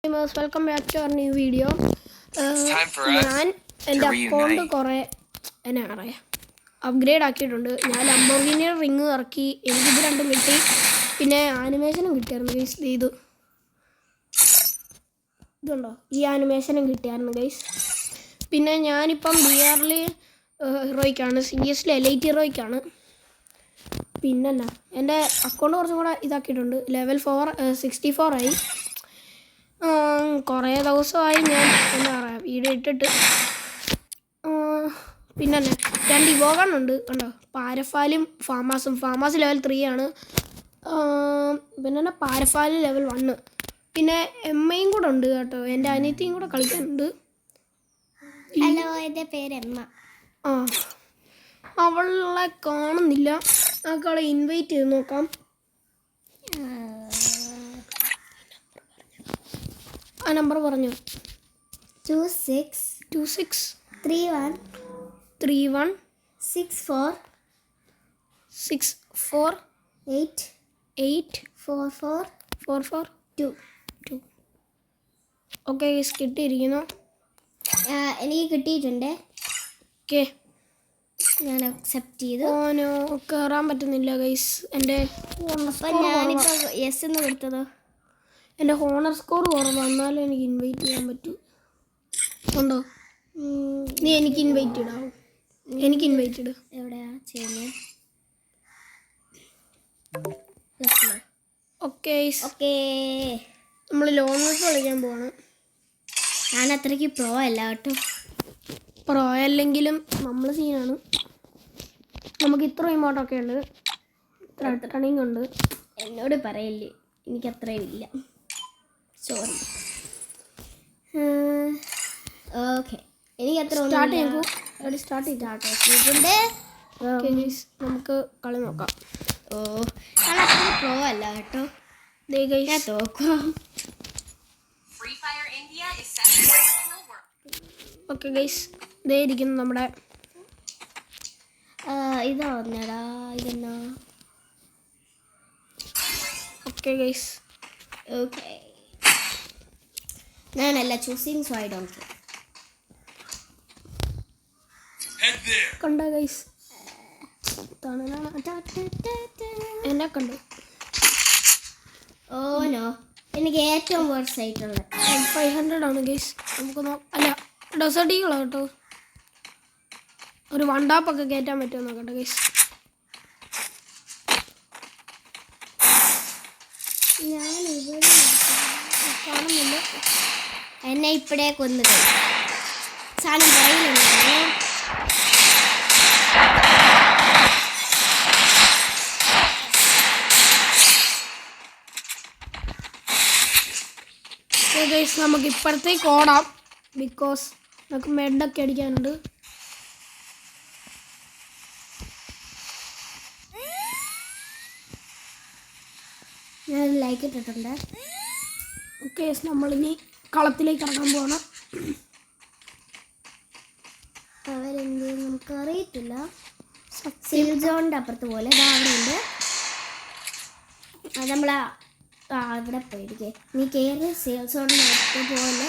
Welcome back to our new video. ഞാൻ എൻ്റെ account കുറേ എന്നാ പറയുക അപ്ഗ്രേഡ് ആക്കിയിട്ടുണ്ട്. ഞാൻ ലംബോർഗിനി റിങ് ഇറക്കി, എനിക്കിത് രണ്ടും കിട്ടി. പിന്നെ ആനിമേഷനും കിട്ടിയായിരുന്നു ഗൈസ്. ഇതുണ്ടോ, ഈ ആനിമേഷനും കിട്ടിയായിരുന്നു ഗൈസ്. പിന്നെ ഞാനിപ്പം BR ഹീറോയ്ക്കാണ്, CS എലൈറ്റ് ഹീറോയ്ക്കാണ്. പിന്നെന്നാ എൻ്റെ അക്കൗണ്ട് കുറച്ചും കൂടെ ഇതാക്കിയിട്ടുണ്ട്. ലെവൽ 64 ആയി. കുറേ ദിവസമായി ഞാൻ എന്താ പറയുക വീഡിയോ ഇട്ടിട്ട്. പിന്നെ 2 ഇവോഗണ്ണുണ്ട് കണ്ടോ, പാരഫാലും ഫാമാസ് ലെവൽ 3 ആണ്. പിന്നെ പാരഫാല് ലെവൽ 1. പിന്നെ എമ്മയും കൂടെ ഉണ്ട് കേട്ടോ, എൻ്റെ അനിയത്തിയും കൂടെ കളിക്കാനുണ്ട്. ഹലോ, എൻ്റെ പേര് എമ്മ. അവളെ കാണുന്നില്ല, നമുക്ക് അവളെ ഇൻവൈറ്റ് ചെയ്ത് നോക്കാം. ആ നമ്പർ പറഞ്ഞു. 26 31 64 8 44 2. ഓക്കെ ഗൈസ്, കിട്ടിയിരിക്കുന്നു. എനിക്ക് കിട്ടിയിട്ടുണ്ട്. ഓക്കെ, ഞാൻ അക്സെപ്റ്റ് ചെയ്തു. ഓനോ കയറാൻ പറ്റുന്നില്ല ഗൈസ്. എൻ്റെ ഞാനിപ്പോൾ യെസ് എന്ന് കൊടുത്തതോ. എൻ്റെ ഹോണർ സ്കോർ കുറവാണ്, എന്നാലും എനിക്ക് ഇൻവൈറ്റ് ചെയ്യാൻ പറ്റൂ. ഉണ്ടോ? നീ എനിക്ക് ഇൻവൈറ്റ് ഇടാവും. എനിക്ക് ഇൻവൈറ്റ് ഇട്. എവിടെയാണ് ചെയ്യുന്നത്? ഓക്കെ ഓക്കെ, നമ്മൾ ലോങ് വെച്ച് കളിക്കാൻ പോവാണ്. ഞാൻ അത്രയ്ക്ക് പ്രോ അല്ല കേട്ടോ. പ്രോ അല്ലെങ്കിലും നമ്മൾ സീനാണ്. നമുക്ക് ഇത്ര ഇമോട്ടൊക്കെ ഉണ്ട്, ഇത്ര റണ്ണിങ് ഉണ്ട്. എന്നോട് പറയില്ലേ, എനിക്കത്രയും ഇല്ല, സോറി. ഓക്കെ, എനിക്കത്ര സ്റ്റാർട്ട് ചെയ്തിട്ടുണ്ട്. നമുക്ക് കളി നോക്കാം. ഞാൻ അത്ര പ്രോ അല്ല കേട്ടോ. ഞാൻ തോക്കാം. ഓക്കെ ഗൈസ്, ഇതേ ഇരിക്കുന്നു നമ്മുടെ. ഇതാ വന്നടാ, ഇതെന്നാ. ഓക്കെ ഗൈസ്, ഓക്കെ, ഞാനല്ല choosing, so I don't care. കണ്ട ഗൈസ്, എന്നെ കണ്ടു. ഓ നോ, എനിക്ക് ഏറ്റവും വേഴ്സ് ആയിട്ടുള്ള 500 ആണ് ഗൈസ്. നമുക്ക് അല്ല ഡെസേർട്ട് ഈഗിളാ കേട്ടോ. ഒരു വണ്ടാപ്പൊക്കെ കയറ്റാൻ പറ്റുമോ നോക്കട്ടെ ഗൈസ്. ഞാൻ ഇവിടെ കാണുന്നില്ല. എന്നെ ഇപ്പഴേ കൊന്നു സാധനം പറയുന്നുണ്ടോ? ഗൈസ്, നമുക്ക് ഇപ്പോഴത്തേക്ക് ഓടാം, ബിക്കോസ് നമുക്ക് മെഡൊക്കെ അടിക്കാനുണ്ട്. ഞാൻ ലൈക്ക് ഇട്ടിട്ടുണ്ട്. ഓക്കെ, നമ്മളിനി കളത്തിലേക്ക് ഇറങ്ങാൻ പോകണം. അവരെന്ത് നമുക്ക് അറിയത്തില്ല. സീൽ സോണിൻ്റെ അപ്പുറത്ത് പോലെ അവിടെ ഉണ്ട്. അത് നമ്മൾ അവിടെ പോയിരിക്കേ. നീ കയറി സീൽ സോണിൻ്റെ അപ്പുറത്ത് പോലെ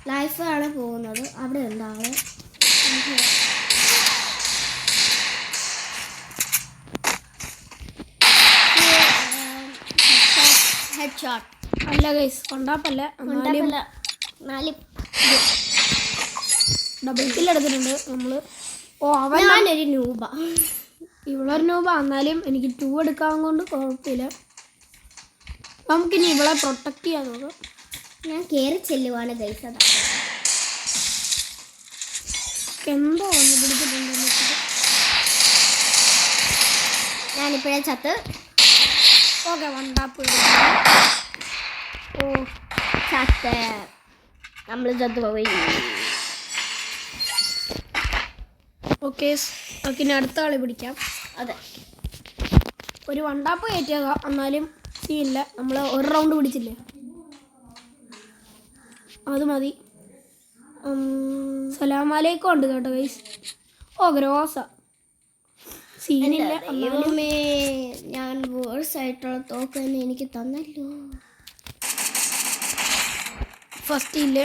ലൈഫാണ് പോകുന്നത്. അവിടെ ഉണ്ട് ആള്. ഹെഡ് ഷോട്ട് അല്ല ഗൈസ്, കൊണ്ടാപ്പല്ല, 4 ഡബിൾ കിൽ എടുത്തിട്ടുണ്ട് നമ്മൾ. ഞാനൊരു നൂബ, ഇവളൊരു നൂബ. എന്നാലും എനിക്ക് 2 എടുക്കാൻ കൊണ്ട് കുഴപ്പമില്ല. നമുക്കിനി ഇവളെ പ്രൊട്ടക്റ്റ് ചെയ്യാൻ നോക്കാം. ഞാൻ കയറി ചെല്ലുവാണ് ഗൈസ്. അതാ എന്തോ ഒന്ന് പിടിച്ചിട്ടുണ്ട്. ഞാനിപ്പോഴേ ചത്ത്. ഓക്കെ, വണ്ടാപ്പ്. ഓ ചത്ത്, നമ്മൾ ചത്ത് പോയി. ഓക്കെ, നമുക്കിനി അടുത്ത കളി പിടിക്കാം. അതെ, ഒരു വണ്ടാപ്പ് കയറ്റിയാകാം, എന്നാലും സീനില്ല. നമ്മൾ ഒരു റൗണ്ട് പിടിച്ചില്ലേ, അത് മതി. സലാമലൈക്കും ഉണ്ട് കേട്ടോ ഗൈസ്. ഓ ഗ്രോസ സീനില്ല. ഞാൻ വേഴ്സ് ആയിട്ടുള്ള തോക്ക് തന്നെ എനിക്ക് തന്നല്ലോ. ഫസ്റ്റ് ഇല്ല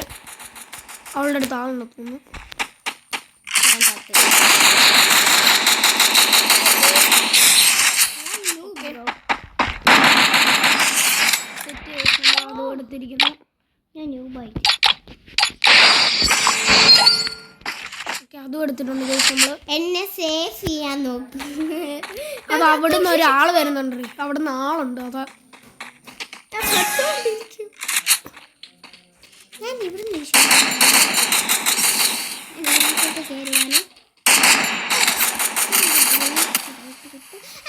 അവളുടെ അടുത്ത് ആളുണ്ട് തോന്നുന്നു. ഞാൻ ചത്തു. അതും എടുത്തിരിക്കുന്നു. ഞാൻ ന്യൂബായി. ഓക്കെ അതും എടുത്തിട്ടുണ്ട് ഗൈസ് നമ്മൾ. എന്നെ സേഫ് ചെയ്യാൻ നോക്കി. അത് അവിടുന്ന് ഒരാൾ വരുന്നുണ്ട്. അവിടുന്ന് ആളുണ്ട്. അതാ ഞാൻ ഇവിടെ കയറിയാണ്.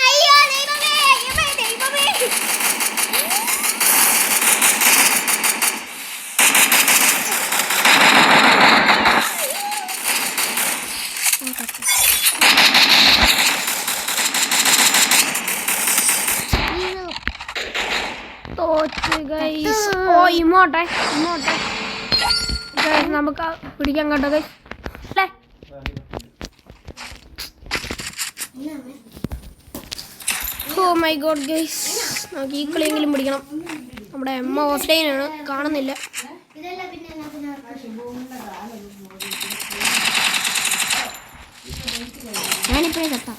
അയ്യോ ദൈവമേ, ദൈവമേ. തോറ്റ് ഗൈസ്. ഓ ഇമോട്ടെ ഗൈസ് നമുക്ക് പിടിക്കാൻ കേട്ടോ ഗൈസ് അല്ലേ. ഓ മൈ ഗോഡ് ഗൈസ് നമുക്ക് ഈ കളിയെങ്കിലും പിടിക്കണം. നമ്മുടെ എമ്മ ഓഫ്ലൈനാണ് കാണുന്നില്ല. ഞാനിപ്പോഴേ കത്താം.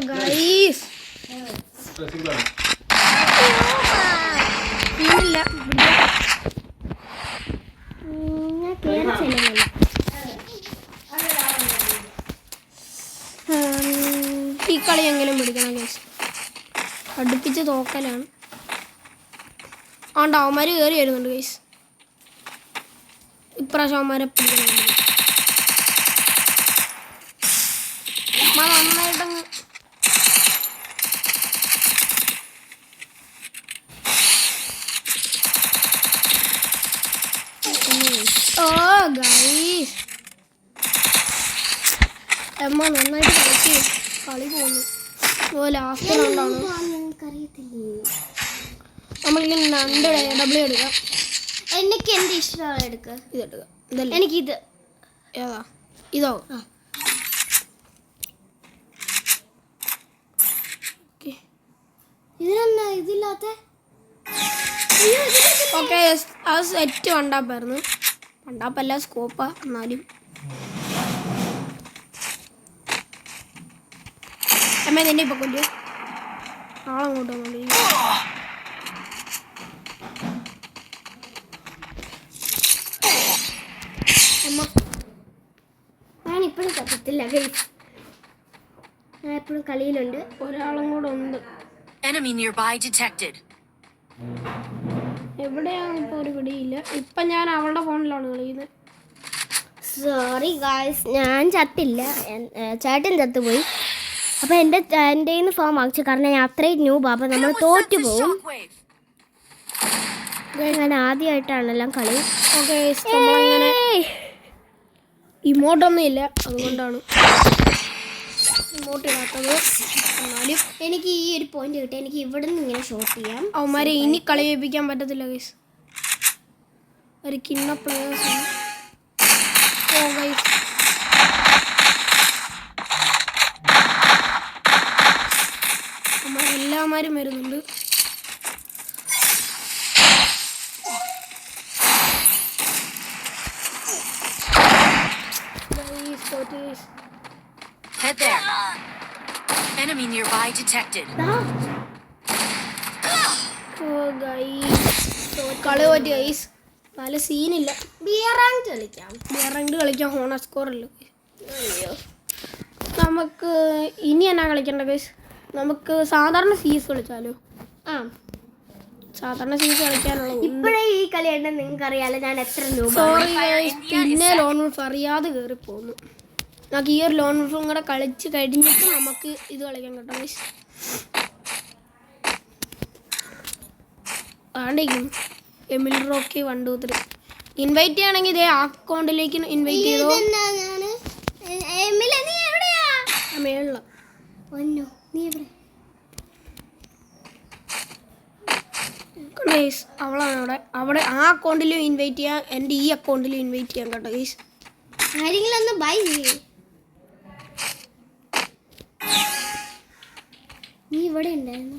ഗൈസ് ഇല്ല ഞാൻ കയറി ചെല്ലുന്നില്ല. ഈ കളിയെങ്കിലും പിടിക്കണം ഗൈസ്. അടുപ്പിച്ച് തോക്കലാണ്. ആണ്ട് അവന്മാർ കയറി വരുന്നുണ്ട് ഗൈസ്. ഇപ്രാവശ്യം അവന്മാരെ പിടിക്കണം. നന്നായിട്ടങ്ങ് ഓ ഗൈസ് എമ്മ നന്നായിട്ട് കളിച്ച് കളി പോകുന്നു. ഓ ലാസ്റ്റ് റൗണ്ടാണ്. എനിക്കറിയത്തില്ലേ. നമ്മളിങ്ങനെ 2 ഡബ്ല്യൂ എടുക്കാം. എനിക്ക് എന്ത് ഇഷ്ടമാണ് എടുക്കുക. ഇതെടുക്കുക. ഇതല്ലേ എനിക്കിത്. ഏതാ ഇതോ? ഓക്കെ ഇതിനെന്നാ ഇതില്ലാത്ത. ഓക്കെ അത് സെറ്റ് വണ്ടാപ്പായിരുന്നു. വണ്ടാപ്പല്ല സ്കോപ്പാ. എന്നാലും അമ്മ നിന്നെ ഇപ്പൊ കൊല്ലു. ആളങ്ങോട്ട് വന്നോണ്ടിരിക്കും. അമ്മ ഞാനിപ്പോഴും കത്തത്തില്ല ഗൈസ്. ഞാൻ എപ്പോഴും കളിയിലുണ്ട്. ഒരാളും കൂടെ ഉണ്ട്. Enemy nearby detected. എവിടെയാണ് ഇപ്പൊ ഒരു പിടിയില്ല. ഇപ്പൊ ഞാൻ അവളുടെ ഫോണിലാണ് കളിക്കുന്നത്. സോറി ഗൈസ്, ഞാൻ ചത്തില്ല. ചേട്ടൻ ചത്തുപോയി. അപ്പോൾ എൻ്റെ നിന്ന് ഫോം വാങ്ങിച്ചു. കാരണം ഞാൻ അത്രയും ന്യൂബ്. അപ്പോൾ നമ്മൾ തോറ്റു പോകും. Shockwave. ഞാൻ ആദ്യമായിട്ടാണെല്ലാം കളി. ഓക്കെ നമ്മളങ്ങനെ ഇമോട്ടൊന്നും ഇല്ല. അതുകൊണ്ടാണ് ഇമോട്ട് ഇടാത്തത്. എന്നാലും എനിക്ക് ഈ ഒരു പോയിന്റ് കിട്ടി. എനിക്ക് ഇവിടെ നിന്ന് ഇങ്ങനെ ഷോട്ട് ചെയ്യാം. അവന്മാരെ ഇനി കളി ഏൽപ്പിക്കാൻ പറ്റത്തില്ല ഗൈസ്. ഒരു കിണ്ണ പ്ലേയേഴ്സ് ആണ്. ഓ ഗൈസ് നമ്മളെല്ലാമാരും വരുന്നുണ്ട്. Head there. Enemy nearby detected. കളി പറ്റി ഗൈസ്. നല്ല സീനില്ല. ബിയറാങ്ക് കളിക്കാം. വേറെ കളിക്കാം. ഹോണർ സ്കോറല്ലോ. നമുക്ക് ഇനി എന്നാ കളിക്കണ്ട ഗൈസ്? നമുക്ക് സാധാരണ സീസ് കളിച്ചാലോ? ആ സാധാരണ സീസ് കളിക്കാനുള്ള ഇപ്പോഴേ ഈ കളി ഉണ്ടെന്ന് നിങ്ങൾക്ക് അറിയാലോ. ഞാൻ എത്ര രൂപ. Sorry guys. പിന്നെ ലോൺ വുൾഫ് അറിയാതെ കയറി പോന്നു. നമുക്ക് ഈ ഒരു ലോൺ വുൾഫും കൂടെ കളിച്ച് കഴിഞ്ഞിട്ട് നമുക്ക് ഇത് കളിക്കാൻ കേട്ടോ ഗൈസ്. ആണ്ടേക്കും എമിൽ റോക്കി 1 2 3 ഇൻവൈറ്റ് ചെയ്യണമെങ്കിൽ ഇതേ ആ അക്കൗണ്ടിലേക്ക് ഇൻവൈറ്റ് ചെയ്തോ. മേളില ഗൈസ് അവളാണ് അവിടെ ആ അക്കൗണ്ടിലും ഇൻവൈറ്റ് ചെയ്യാം. എൻ്റെ ഈ അക്കൗണ്ടിലും ഇൻവൈറ്റ് ചെയ്യാം കേട്ടോ ഗൈസ്. ആരെങ്കിലും ഒന്ന് ബൈ ചെയ്യേ. നീ ഇവിടെ ഉണ്ടായിരുന്നു.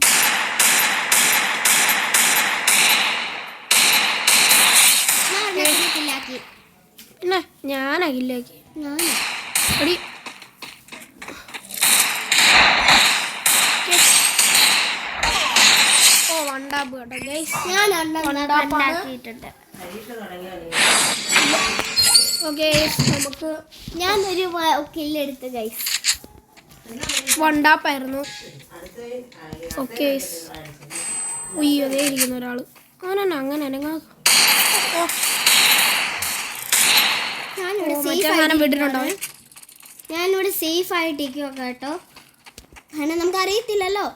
പിന്നെ ഞാനാകില്ലാക്കി ഞാൻ എടി ഓ വണ്ടാപ്പ് കേട്ടോ ഗൈസ്. ഞാൻ ഉണ്ടാപ്പാണ്. ഉണ്ടാക്കിയിട്ടുണ്ട്. ഓക്കെ നമുക്ക് ഞാനൊരു കില്ലെടുത്ത് ഗൈസ്. വണ്ടാപ്പായിരുന്നു. ഓക്കെ ഉയ്യോ അതേ ഇരിക്കുന്ന ഒരാള് അങ്ങനെ അനങ്ങാ. ഞാനിവിടെ മറ്റെങ്ങാനും വിട്ടിട്ടുണ്ടോ? ഞാനിവിടെ സേഫ് ആയിട്ടിരിക്കുക കേട്ടോ. കാരണം നമുക്ക് അറിയത്തില്ലല്ലോ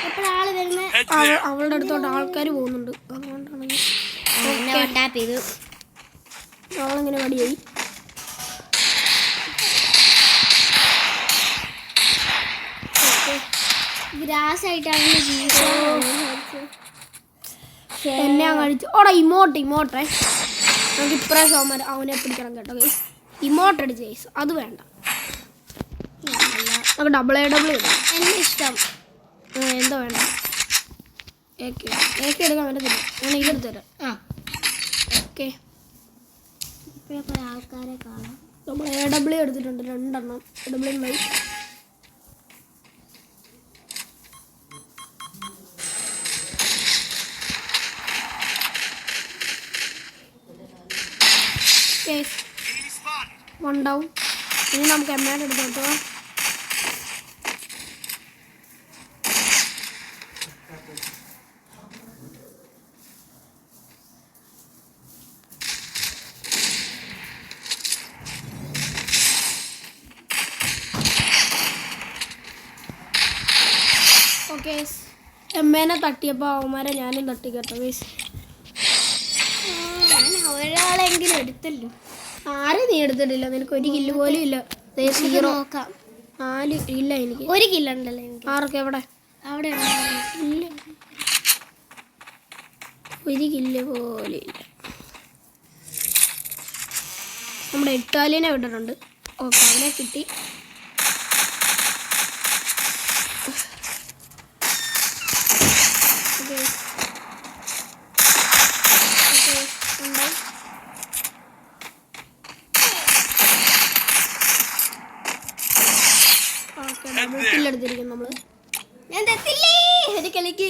എപ്പോഴാള് വരുന്നത്. അവളുടെ അടുത്തോട്ട് ആൾക്കാർ പോകുന്നുണ്ട്. അതുകൊണ്ടാണ് ടാപ്പ് ചെയ്തു. അവളിങ്ങനെ വടിയായി. ഗ്രാസ് ആയിട്ടാണ് എന്നെ കഴിച്ചു. ഓടാ ഇമോട്ടെ നമുക്ക് ഇപ്രാവശ്യം അവനെ പിടിക്കണം കേട്ടോ ഗൈസ്. ഇമോട്ട് അടിച്ച് ഗൈസ് അത് വേണ്ട. നമുക്ക് ഡബിൾ ഇടാം. എന്നെ ഇഷ്ടം. എന്തോ വേണ്ട. ഏക്കെ എടുക്കാൻ പറ്റത്തില്ല. ഞാൻ ഇതെടുത്ത് തരാം. ഓക്കെ ഇപ്പോഴൊക്കെ ആൾക്കാരെ കാണാം. നമ്മൾ AW എടുത്തിട്ടുണ്ട് 2 എണ്ണം. AW ഉണ്ടാവും. ഇനി നമുക്ക് എമ്മേൻ്റെ എടുത്ത് കേട്ടോ. ഓക്കെ എമ്മേനെ തട്ടിയപ്പോൾ അവന്മാരെ ഞാനും തട്ടി കേട്ടോ ഗൈസ്. ഞാൻ ഒരാളെങ്കിലും എടുത്തല്ലോ. ആരും നീ എടുത്തിട്ടില്ല. നിനക്ക് ഒരു കില്ല് പോലും ഇല്ല. നോക്കാം. 4 ഇല്ല എനിക്ക്. 1 കില്ലുണ്ടല്ലോ എനിക്ക്. ആർക്ക് എവിടെ? അവിടെ ഇല്ല, ഒരു കില്ല് പോലും ഇല്ല. നമ്മുടെ ഇറ്റാലിയനെ വിട്ടിട്ടുണ്ട്. ഓക്കെ അവനെ കിട്ടി. എടുത്തിരിക്കും നമ്മള്. ഞാൻ തെറ്റില്ലേ ഒരു കളിക്ക്.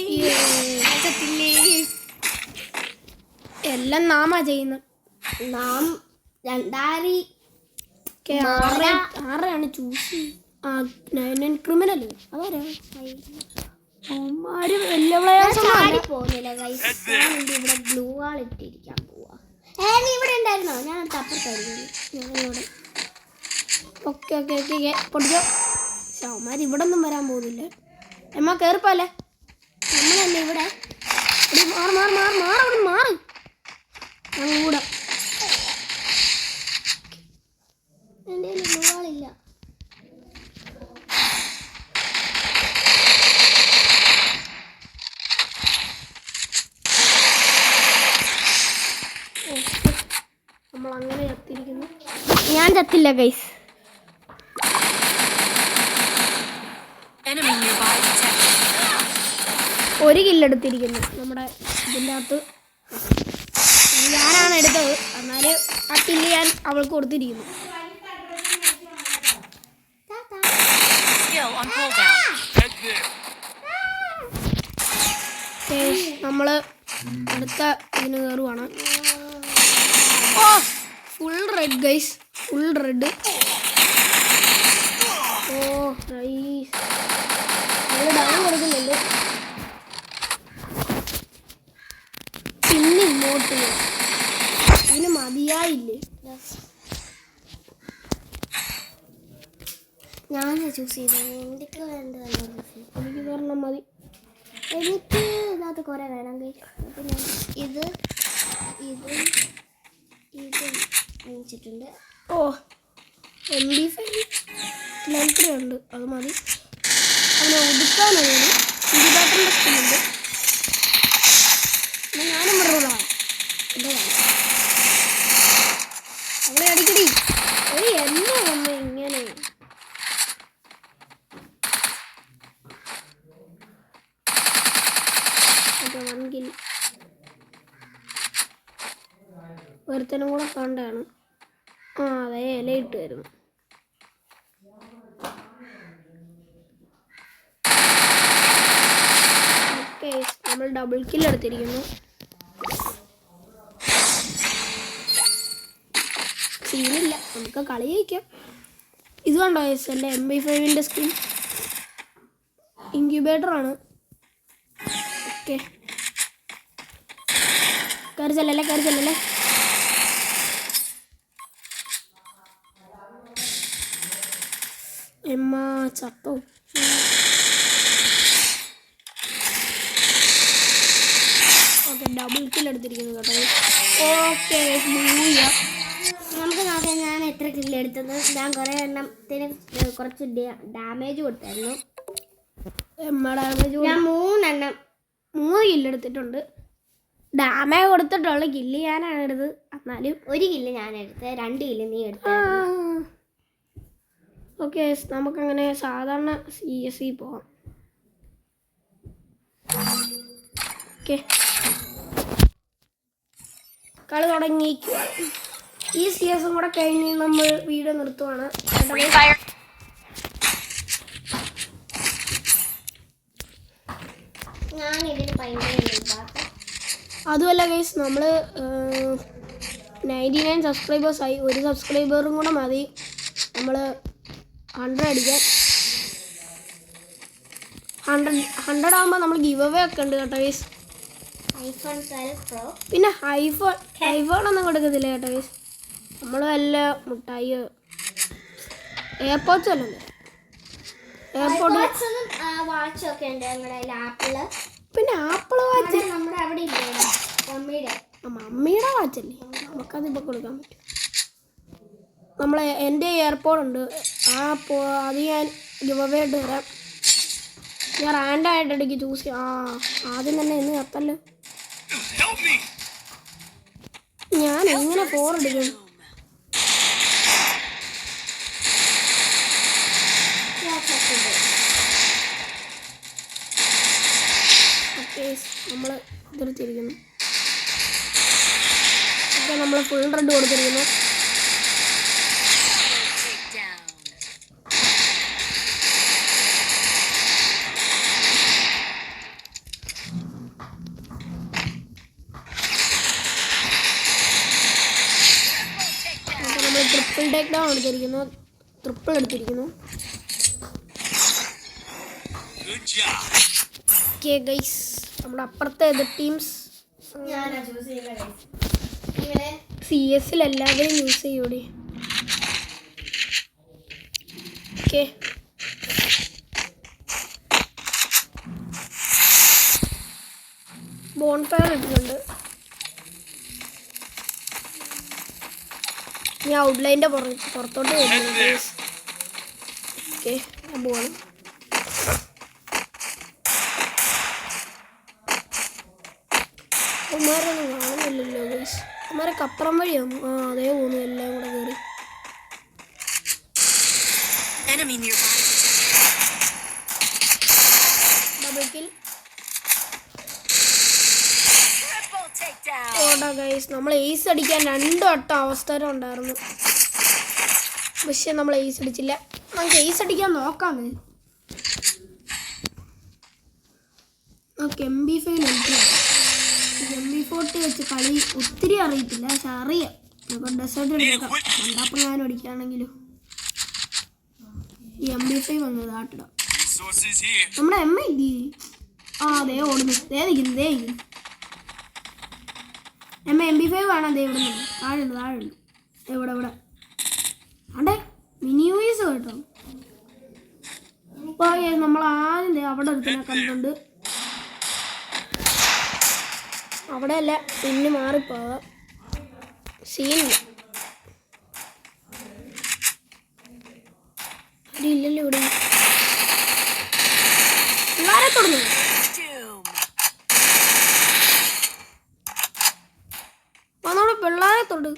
എല്ലാം നാമാ ചെയ്യുന്നത്. നാം 2000 ആരെയാണ് ചൂസ് ക്രിമിനൽ അതാരാ? അവന്മാര് വലിയ പോകുന്നില്ല ഗൈസ്. ഞാൻ ഇവിടെ ഗ്ലൂ വാൾ ഇട്ടിരിക്കാൻ പോവാ. നീ ഇവിടെ ഉണ്ടായിരുന്നോ? ഞാൻ അപ്പുറത്തായിരുന്നു. ഞാനിവിടെ. ഓക്കെ ഓക്കെ ഓക്കെ പൊടിച്ചോ. അവന്മാർ ഇവിടെ ഒന്നും വരാൻ പോകുന്നില്ല. എമ്മ കയറിപ്പോലെ നമ്മളല്ലേ ഇവിടെ. മാറി ഞാൻ കൂടെ. എൻ്റെ കയ്യിൽ ഗ്ലൂ വാൾ ഇല്ല. നമ്മൾ അങ്ങനെ ചത്തിരിക്കുന്നു. ഞാൻ ചത്തില്ല ഗൈസ്. Enemy nearby detected. 1 കില്ലെടുത്തിരിക്കുന്നു നമ്മുടെ ഇതിൻ്റെ അകത്ത്. ഞാനാണ് എടുത്തത്. എന്നാൽ ആ കില്ല് ഞാൻ അവൾക്ക് കൊടുത്തിരിക്കുന്നു. Skill on cooldown. നമ്മൾ അടുത്ത ഇതിന് കയറുവാണ്. Oh full red guys, full red. Oh nice. Down കൊടുക്കുന്നുണ്ട്. പിന്നെ ഇങ്ങോട്ട് ഇതിന് മതിയായില്ലേ? ഞാനാ ചൂസ് ചെയ്തത്. എന്തൊക്കെ വേണ്ടതല്ലോ എനിക്ക് പറഞ്ഞാൽ മതി. എനിക്ക് ഇതിനകത്ത് കുറേ വേണം ഗൈസ്. അപ്പം ഞാൻ ഇത് വാങ്ങിച്ചിട്ടുണ്ട്. ഓ MP5 ലെൻത്രി ഉണ്ട്, അത് മതി. അവനെ ഒതുക്കാനാണ്. ഇൻഡിബാറ്ററിൻ്റെ സ്കില്ലുണ്ട്. ഞാനും വിടുള്ളതാണ്. എന്താ അവളെ അടിക്കടി. എന്താ വന്ന് ഇങ്ങനെ? ഒരുത്തനും കൂടെ കണ്ടാണ്. ആ അതെ, ഇല ഇട്ടുമായിരുന്നു. ഓക്കെ, നമ്മൾ ഡബിൾ കിൽ എടുത്തിരിക്കുന്നു. സീനില്ല, നമുക്ക് കളി ജയിക്കാം. ഇത് കണ്ടോ ഗൈസ്, എൻ്റെ MP5 സ്കിൻ ഇൻക്യുബേറ്ററാണ്. ഓക്കെ, കയറി ചെല്ലല്ലേ. എമ്മ ചത്തോ. ഓക്കെ, ഡബിൾ കിൽ എടുത്തിരിക്കുന്നു കേട്ടോ. ഓക്കെ, നമുക്ക് നോക്കാം ഞാൻ എത്ര കില്ല് എടുത്തത്. ഞാൻ കുറേ എണ്ണത്തിന് കുറച്ച് ഡാമേജ് കൊടുത്തായിരുന്നു. ഡാമേജ് ഞാൻ 3 എണ്ണം 3 കില്ല് എടുത്തിട്ടുണ്ട്. ഡാമേജ് കൊടുത്തിട്ടുള്ള കില്ല് ഞാനാണ് എടുത്തത്. എന്നാലും 1 കില്ല് ഞാൻ എടുത്തത്, 2 കില്ല് നീ എടുത്ത. ഓക്കെ, നമുക്കങ്ങനെ സാധാരണ CS പോവാം. ഓക്കെ, കളി തുടങ്ങിയിരിക്കുക. ഈ CS കൂടെ കഴിഞ്ഞ് നമ്മൾ വീഡിയോ നിർത്തുവാണ്. ഞാൻ ഇതിന് ഭയങ്കര അതുമല്ല ഗൈസ്, നമ്മൾ 99 സബ്സ്ക്രൈബേഴ്സായി. 1 സബ്സ്ക്രൈബറും കൂടെ മതി നമ്മൾ 100 അടിക്കാൻ. 100 ആകുമ്പോൾ നമ്മൾ ഗിവ് അവേ ഒക്കെ ഉണ്ട് കേട്ടോ ഗൈസ്. iPhone 12 Pro. പിന്നെ ഐഫോൺ ഒന്നും കൊടുക്കത്തില്ല കേട്ടോ ഗൈസ്. നമ്മൾ വല്ല മുട്ടായി എയർപോർട്സ് അല്ലേ, എയർപോർട്ട് വാച്ചൊക്കെ ഉണ്ട് നമ്മുടെ ആപ്പിള്. പിന്നെ ആപ്പിൾ വാച്ച് നമ്മുടെ അവിടെ ഇല്ലേ മമ്മിയുടെ മമ്മിയുടെ വാച്ചല്ലേ, നമുക്കതിപ്പോൾ കൊടുക്കാൻ പറ്റും. എൻ്റെ എയർപോർട്ട് ഉണ്ട്, അത് ഞാൻ ഗിവ് അവേ ആയിട്ട് തരാം. ഞാൻ റാൻഡായിട്ട് ഇടയ്ക്ക് ചൂസ് ചെയ്യാം. ആദ്യം തന്നെ ഇന്ന് കത്തല്ലോ. ഞാൻ എങ്ങനെ 4 എടുക്കും? ഓക്കെ, നമ്മൾ ഇതെടുത്തിരിക്കുന്നു. ഓക്കെ, നമ്മൾ ഫുൾ റെഡ് കൊടുത്തിരിക്കുന്നു. ട്രിപ്പിൾ ടേക്ക് ഡൗൺ എടുത്തിരിക്കുന്നു, ട്രിപ്പിൾ എടുത്തിരിക്കുന്നു. ഓക്കെ ഗൈസ്, നമ്മുടെ അപ്പുറത്തെ എതിർ ടീംസ് CS എല്ലാവരും യൂസ് ചെയ്യൂടെ. ഓക്കെ, ബോൺഫയർ ഇട്ടിട്ടുണ്ട്. ഞാൻ ഔട്ട്ലൈൻ്റെ പുറത്തോട്ട് വരുന്നു. ഓക്കെ, ഞാൻ പോവാണ്. അമ്മമാരൊന്നും കാണുന്നില്ലല്ലോ ഗൈസ്. അമ്മമാരൊക്കെ അപ്പുറം വഴിയാവും. അതേ പോകുന്നു, എല്ലാം കൂടെ കയറി. Double kill. ഓടാ ഗൈസ്, നമ്മൾ എയ്സ് അടിക്കാൻ 2 വട്ടം അവസരം ഉണ്ടായിരുന്നു, പക്ഷെ നമ്മൾ എയ്സ് അടിച്ചില്ല. നമുക്ക് എയ്സ് അടിക്കാൻ നോക്കാം. നമുക്ക് MP5 MP40 വെച്ച് കളി ഒത്തിരി അറിയത്തില്ല, പക്ഷെ അറിയാം. നമുക്ക് ഡെസേർട്ട് എടുക്കാം. രണ്ടാപ്പം ഞാനും അടിക്കുകയാണെങ്കിലും ഈ MP5 അങ്ങ് ഇതാട്ടിടാം. നമ്മുടെ ഇല്ലേ, അതേ ഓടുന്നു, നിൽക്കുന്നു. MP5 വേണം. ദേ ഇവിടെ താഴെയുണ്ട്. ഇവിടെ അതെ മിനി യൂസ് കേട്ടോ. ഇപ്പോൾ നമ്മൾ ആദ്യം അവിടെ ഒരുത്തിനെ കണ്ടിട്ടുണ്ട്. അവിടെ അല്ല, പിന്നെ മാറിപ്പോവാ സീനില്ല. ഇല്ലല്ലോ ഇവിടെ പിള്ളേരെ തുടങ്ങി. വന്നോടെ പിള്ളേരെ തൊട്.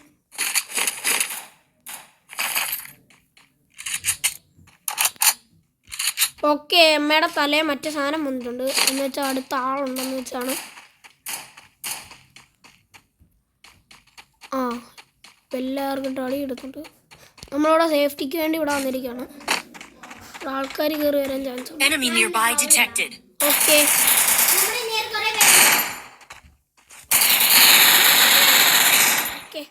ഓക്കെ, അമ്മയുടെ തലയെ മറ്റേ സാധനം വന്നിട്ടുണ്ട്. എന്ന് വെച്ചാൽ അടുത്ത ആളുണ്ടെന്ന് വെച്ചാണ്. ആ ഇപ്പം എല്ലാവർക്കും ടളി എടുത്തിട്ട് നമ്മളിവിടെ സേഫ്റ്റിക്ക് വേണ്ടി ഇവിടെ വന്നിരിക്കുകയാണ്. ആൾക്കാർ കയറി വരാൻ ചാൻസ് ഉണ്ട്. Enemy nearby detected. Okay okay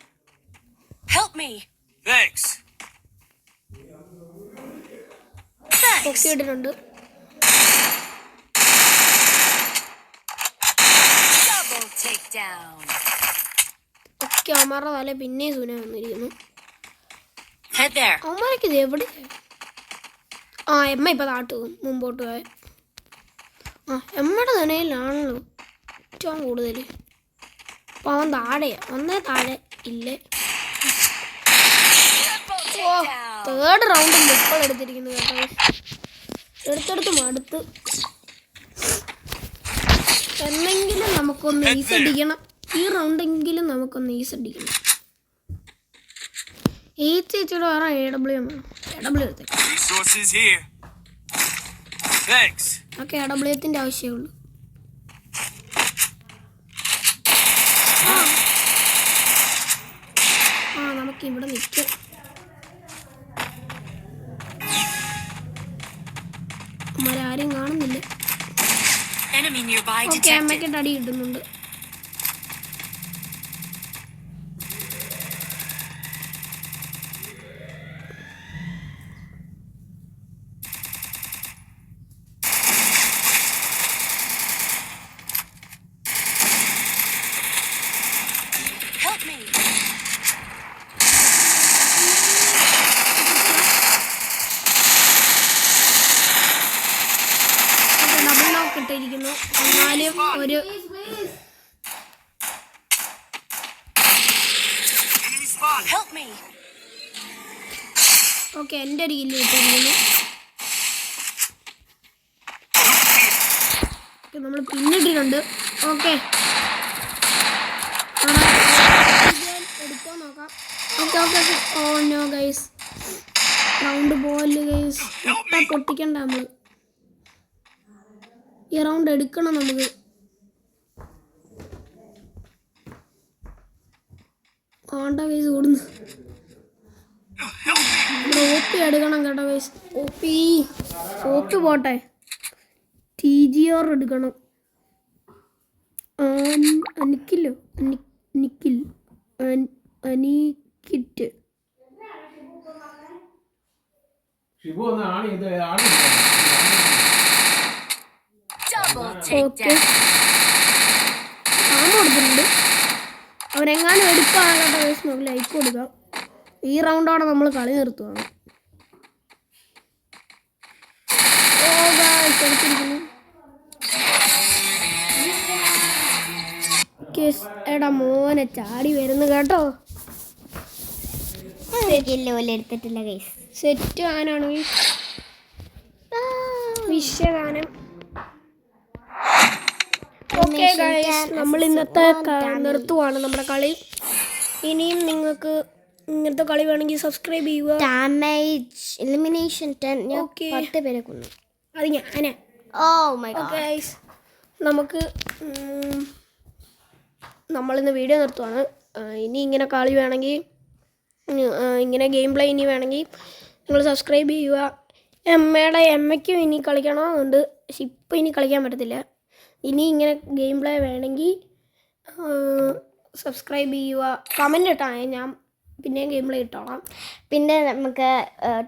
Help me. Thanks. പൊക്കി ഇട്ടിട്ടുണ്ട്. Double takedown. ഒക്കെ അവന്മാരുടെ തല പിന്നെയും സുന വന്നിരിക്കുന്നു. Head there. അവന്മാരൊക്കെ ഇത് എവിടെ? ആ എമ്മ ഇപ്പം താട്ട് പോകും മുമ്പോട്ട് പോയ. ആ എമ്മയുടെ തനയിലാണല്ലോ ഏറ്റവും കൂടുതൽ. അപ്പം അവൻ താഴെയാ. ഒന്നേ താഴെ ഇല്ലേ. ഓ തേർഡ് റൗണ്ടിൽ ഇപ്പോൾ എടുത്തിരിക്കുന്നു കേട്ടോ. എടുത്തെടുത്ത് മടുത്ത്. എന്നെങ്കിലും നമുക്കൊന്ന് ഈസ് അടിക്കണം. ഈ റൗണ്ടെങ്കിലും നമുക്കൊന്ന് ഈസ് അടിക്കണം. ചേച്ചിയുടെ വേറെ AW വേണം. AW എടുത്തേക്കാം. Resources here. Thanks. ഒക്കെ AWത്തിന്റെ ആവശ്യമുള്ളൂ. ആ നമുക്ക് ഇവിടെ നിൽക്കാം. ആരും കാണുന്നില്ല. Enemy nearby okay detected. അമ്മയ്ക്ക് അടി കിട്ടുന്നുണ്ട്. Help me. ഡബിൾ നോക്ക് ഇട്ടിരിക്കുന്നു. എന്നാലും ഒരു Enemy spotted. Help me. Okay എൻ്റെ ഒരു കില്ല് കിട്ടിയിരിക്കുന്നു. നമ്മൾ പിന്നിട്ടിട്ടുണ്ട്. ഓക്കെ എടുത്തോ നോക്കാം. Okay okay okay. Oh no guys, round പോലെ ഗൈസ്. പൊട്ടിക്കണ്ട നമ്മൾ. ഈ റൗണ്ട് എടുക്കണം നമുക്ക്. ആണ്ട ഗൈസ് ഓടുന്നു. OP എടുക്കണം കേട്ടോ ഗൈസ്. OP പോട്ടെ. TGR എടുക്കണം. അനിക്കില്ലോ നിക്കിൽ അനിക്കിറ്റ്. Double okay takedown. ആമ കൊടുത്തിട്ടുണ്ട്. അവരെങ്ങാനും എടുക്കുകയാണ് കേട്ടോ ഗൈസ്. നമുക്ക് ലൈക്ക് കൊടുക്കാം. ഈ റൗണ്ടോടെ നമ്മൾ കളി നിർത്തുവാണ്. ഓ ഗൈസ് എടുത്തിരിക്കുന്നു. എടാ മോനെ ചാടി വരുന്നു കേട്ടോ. പോലെ എടുത്തിട്ടില്ല ഗൈസ്. സെറ്റ് ഗാനാണ് വിശ്വഗാനം. ഓക്കെ ഗൈസ്, നമ്മൾ ഇന്നത്തെ നിർത്തുവാണ് നമ്മുടെ കളി. ഇനിയും നിങ്ങൾക്ക് ഇങ്ങനത്തെ കളി വേണമെങ്കിൽ സബ്സ്ക്രൈബ് ചെയ്യുക. Damage elimination 10. ഞാൻ Okay. 10 പേരെ കൊന്നു. അത് ഞാനാ. Oh my okay god. Guys, നമുക്ക് നമ്മളിന്ന് വീഡിയോ നിർത്തുവാണ്. ഇനി ഇങ്ങനെ കളി വേണമെങ്കിൽ ഇങ്ങനെ ഗെയിം പ്ലേ ഇനി വേണമെങ്കിൽ നിങ്ങൾ സബ്സ്ക്രൈബ് ചെയ്യുക. എമ്മയ്ക്കും ഇനി കളിക്കണമെന്നുണ്ട്. പക്ഷെ ഇപ്പം ഇനി കളിക്കാൻ പറ്റത്തില്ല. ഇനി ഇങ്ങനെ ഗെയിം പ്ലേ വേണമെങ്കിൽ സബ്സ്ക്രൈബ് ചെയ്യുക. കമൻറ്റ് ഇട്ടാൽ ഞാൻ പിന്നെയും ഗെയിം പ്ലേ ഇട്ടോളാം. പിന്നെ നമുക്ക്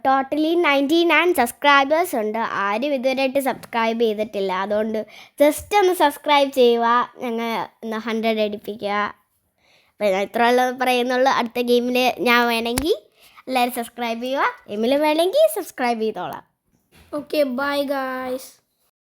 ടോട്ടലി 99 സബ്സ്ക്രൈബേഴ്സ് ഉണ്ട്. ആരും ഇതുവരെയായിട്ട് സബ്സ്ക്രൈബ് ചെയ്തിട്ടില്ല. അതുകൊണ്ട് ജസ്റ്റ് ഒന്ന് സബ്സ്ക്രൈബ് ചെയ്യുക. ഞങ്ങൾ 100 അടിപ്പിക്കുക. അപ്പോൾ ഞാൻ ഇത്രയുള്ള പറയുന്നുള്ളൂ. അടുത്ത ഗെയിമിൽ ഞാൻ വേണമെങ്കിൽ എല്ലാവരും സബ്സ്ക്രൈബ് ചെയ്യുക. ഗെയിമിൽ വേണമെങ്കിൽ സബ്സ്ക്രൈബ് ചെയ്തോളാം. Okay bye guys.